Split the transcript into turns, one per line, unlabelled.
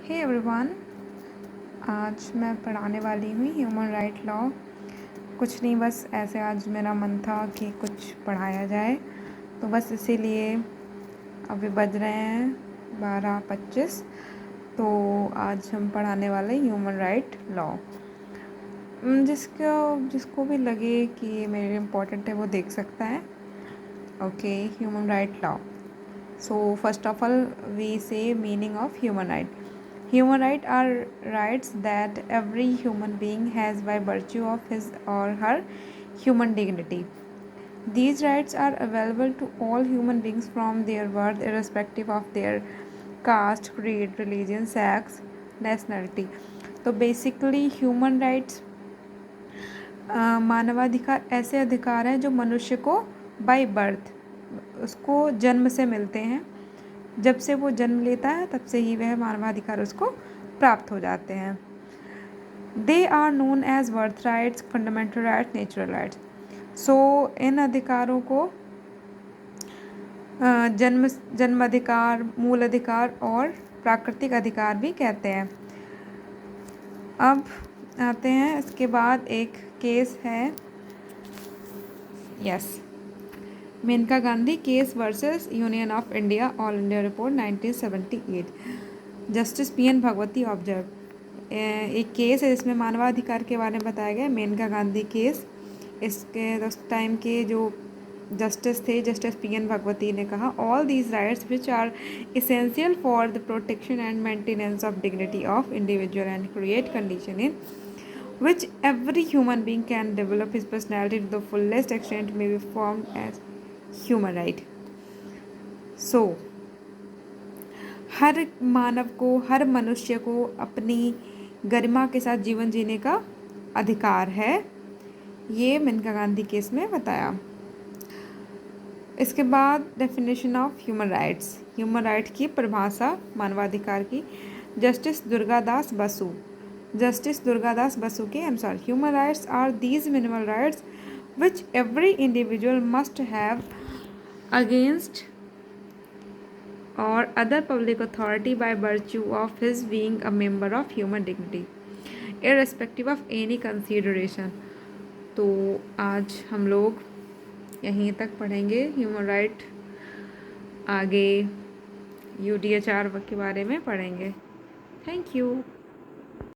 Hey everyone, आज मैं पढ़ाने वाली हूँ ह्यूमन राइट लॉ। कुछ नहीं, बस ऐसे आज मेरा मन था कि कुछ पढ़ाया जाए, तो बस इसीलिए अभी बज रहे हैं 12:25। तो आज हम पढ़ाने वाले ह्यूमन राइट लॉ। जिसको भी लगे कि ये मेरे इम्पोर्टेंट है वो देख सकता है। Okay, human right law. So first of all, we say meaning of human right. Human rights are rights that every human being has by virtue of his or her human dignity. These rights are available to all human beings from their birth, irrespective of their caste, creed, religion, sex, nationality. तो basically human rights मानवाधिकार ऐसे अधिकार हैं जो मनुष्य को by birth उसको जन्म से मिलते हैं। जब से वो जन्म लेता है तब से ही वह मानवाधिकार उसको प्राप्त हो जाते हैं। They are known as birth rights, fundamental rights, natural rights. So इन अधिकारों को जन्म अधिकार, मूल अधिकार और प्राकृतिक अधिकार भी कहते हैं। अब आते हैं, इसके बाद एक केस है, Maneka Gandhi case versus union of India, all India report 1978। Justice P N. Bhagwati observe. एक केस है जिसमें मानवाधिकार के बारे में बताया गया, मेनका गांधी केस। इसके उस टाइम के जो जस्टिस थे, जस्टिस पी.एन. भगवती ने कहा, all these rights which are essential for the protection and maintenance of dignity of individual and create condition in which every human being can develop his personality to the fullest extent may be formed as human right. So हर मानव को, हर मनुष्य को अपनी गरिमा के साथ जीवन जीने का अधिकार है, ये मेनका गांधी केस में बताया। इसके बाद definition of human rights, human right की परिभाषा मानवाधिकार की। जस्टिस दुर्गादास बसु के अनुसार human rights are these minimal rights which every individual must have against और other public authority by virtue of his being a member of human dignity irrespective of any consideration. तो आज हम लोग यहीं तक पढ़ेंगे ह्यूमन राइट, आगे UDHR के बारे में पढ़ेंगे। Thank you.